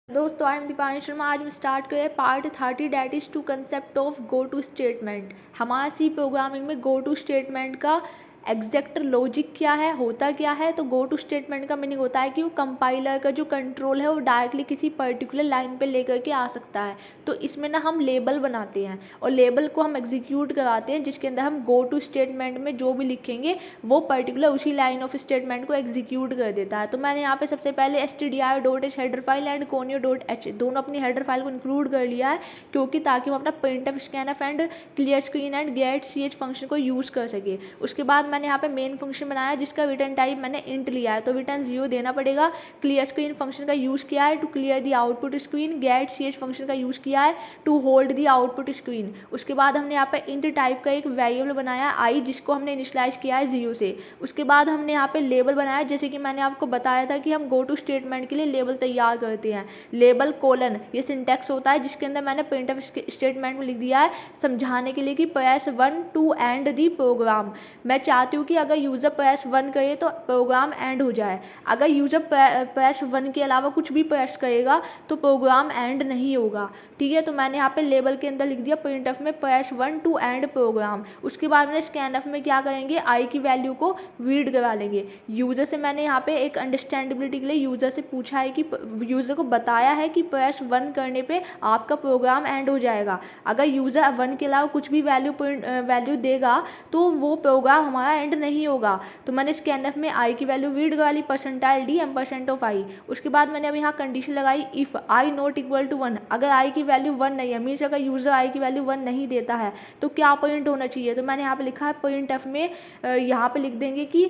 दोस्तों I am Deepanshu Sharma. आज हम स्टार्ट करें part 30 that is to concept of go to statement. हमारा सी प्रोग्रामिंग में गो टू स्टेटमेंट का एग्जैक्ट लॉजिक क्या है, होता क्या है। तो गो टू स्टेटमेंट का मीनिंग होता है कि वो कंपाइलर का जो कंट्रोल है वो डायरेक्टली किसी पर्टिकुलर लाइन पे लेकर के आ सकता है। तो इसमें ना हम लेबल बनाते हैं और लेबल को हम एग्जीक्यूट कराते हैं, जिसके अंदर हम गो टू स्टेटमेंट में जो भी लिखेंगे वो पर्टिकुलर उसी लाइन ऑफ स्टेटमेंट को एग्जीक्यूट कर देता है। तो मैंने यहाँ पे सबसे पहले stdio.h header file and conio.h दोनों अपनी हेडर फाइल को इंक्लूड कर लिया है, क्योंकि ताकि हम अपना printf scanf and clear screen and get ch function को यूज़ कर सके। उसके बाद मैंने यहाँ पे मेन फंक्शन बनाया जिसका रिटर्न टाइप मैंने इंट लिया है, तो रिटर्न 0 देना पड़ेगा। क्लियर स्क्रीन फंक्शन का यूज़ किया है to clear the output screen. Get ch function का यूज़ किया है to hold the output screen. उसके बाद हमने यहाँ पे इंट टाइप का एक वेरिएबल बनाया आई, जिसको हमने इनिशियलाइज किया है 0 से। उसके बाद हमने यहाँ पे लेबल बनाया, जैसे कि मैंने आपको बताया था कि हम गो टू स्टेटमेंट के लिए लेबल तैयार करते हैं। लेबल कोलन ये सिंटैक्स होता है, जिसके अंदर मैंने प्रिंटफ स्टेटमेंट में लिख दिया है समझाने के लिए कि press 1 to end the program. मैं चाहती हूँ कि अगर यूज़र प्रेस 1 करे तो प्रोग्राम एंड हो जाए। अगर यूज़र प्रेस 1 के अलावा कुछ भी प्रेस करेगा तो प्रोग्राम एंड नहीं होगा। ठीक है, तो मैंने यहाँ पे लेबल के अंदर लिख दिया प्रिंटफ में प्रेस 1 टू एंड प्रोग्राम। उसके बाद मैंने स्कैनफ में क्या करेंगे, आई की वैल्यू को रीड करा लेंगे। यूज़र से मैंने यहाँ पे एक अंडरस्टैंडेबिलिटी के लिए यूज़र से पूछा है कि यूज़र को बताया है कि प्रेस 1 करने पे आपका प्रोग्राम एंड हो जाएगा। अगर यूज़र 1 के अलावा कुछ भी वैल्यू देगा तो वो प्रोग्राम हमारा एंड नहीं होगा। तो मैंने स्कैनफ में आई की वैल्यू रीड करा ली %d %i। उसके बाद मैंने अब यहाँ कंडीशन लगाई if I not equal to 1। अगर आई की वैल्यू 1 नहीं है, मीन्स अगर यूज़र आई की वैल्यू 1 नहीं देता है तो क्या प्रिंट होना चाहिए। तो मैंने यहाँ पे लिखा है प्रिंटफ में यहाँ पे लिख देंगे कि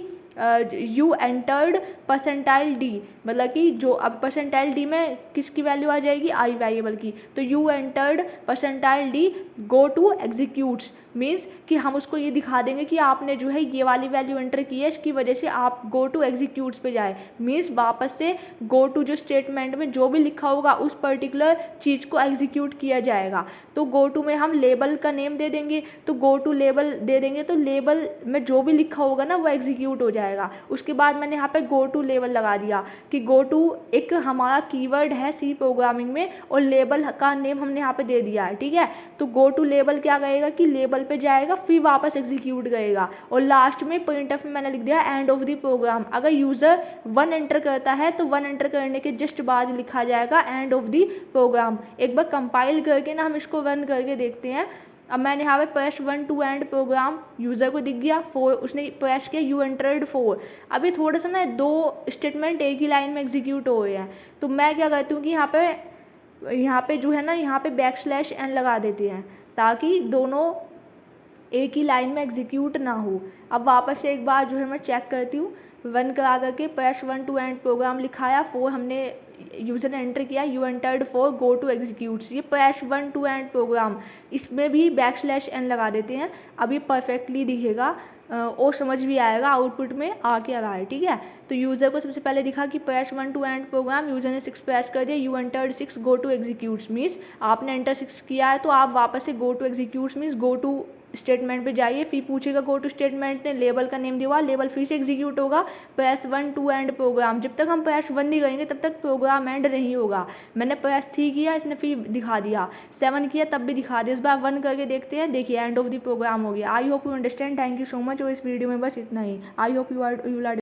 यू एंटर्ड %d, मतलब कि जो अब %d में किसकी वैल्यू आ जाएगी, आई वेरिएबल की। तो you entered %d go to executes, means कि हम उसको ये दिखा देंगे कि आपने जो है ये वाली वैल्यू एंटर की है, इसकी वजह से आप गो टू एग्जीक्यूट्स पे जाए। मीन्स वापस से गो टू जो स्टेटमेंट में जो भी लिखा होगा उस पर्टिकुलर चीज़ को एग्जीक्यूट किया जाएगा। तो गो टू में हम लेबल का नेम दे देंगे, तो गो टू लेबल दे देंगे, तो लेबल में जो भी लिखा होगा ना वो एग्जीक्यूट हो जाएगा। उसके बाद मैंने यहाँ पे गो टू लेबल लगा दिया कि गो टू एक हमारा कीवर्ड है सी प्रोग्रामिंग में और लेबल का नेम हमने यहाँ पे दे दिया है। ठीक है, तो गो टू लेबल क्या करेगा कि लेबल पे जाएगा फिर वापस एग्जीक्यूट करेगा। और लास्ट में प्रिंटफ में मैंने लिख दिया एंड ऑफ द प्रोग्राम। अगर यूज़र 1 एंटर करता है तो 1 एंटर करने के जस्ट बाद लिखा जाएगा एंड ऑफ द प्रोग्राम। एक बार कंपाइल करके ना हम इसको रन करके देखते हैं। अब मैंने यहाँ पे press 1 to end program, user को दिख गया 4, उसने प्रेस किया यू एंटर्ड 4। अभी थोड़ा सा ना 2 स्टेटमेंट एक ही लाइन में एग्जीक्यूट हो रहे हैं, तो मैं क्या करती हूँ कि यहाँ पे जो है ना यहाँ पे \n लगा देते हैं ताकि दोनों एक ही लाइन में एग्जीक्यूट ना हो। अब वापस से एक बार जो है मैं चेक करती हूँ, रन करा करके प्रेस 1 टू एंड प्रोग्राम लिखाया 4 हमने यूज़र ने एंटर किया you entered 4 go to executes. ये प्रेस 1 टू एंड प्रोग्राम, इसमें भी \n लगा देते हैं। अब ये परफेक्टली दिखेगा और समझ भी आएगा आउटपुट में आ क्या रहा है। ठीक है, तो यूज़र को सबसे पहले दिखा कि press 1 to end program, user ने 6 प्रेस कर दिया you entered 6 go to executes. Means आपने एंटर 6 किया है तो आप वापस से go to executes means go to statement पे जाइए, फिर पूछेगा गो टू स्टेटमेंट ने लेबल का नेम दिया, लेबल फिर से एग्जीक्यूट होगा प्रेस 1 टू एंड प्रोग्राम। जब तक हम प्रेस 1 नहीं करेंगे तब तक प्रोग्राम एंड नहीं होगा। मैंने प्रेस 3 किया, इसने फिर दिखा दिया, 7 किया तब भी दिखा दिया। इस बार 1 करके देखते हैं, देखिए एंड ऑफ द प्रोग्राम हो गया। I hope you understand. Thank you so much. और इस वीडियो में बस इतना ही। I hope you are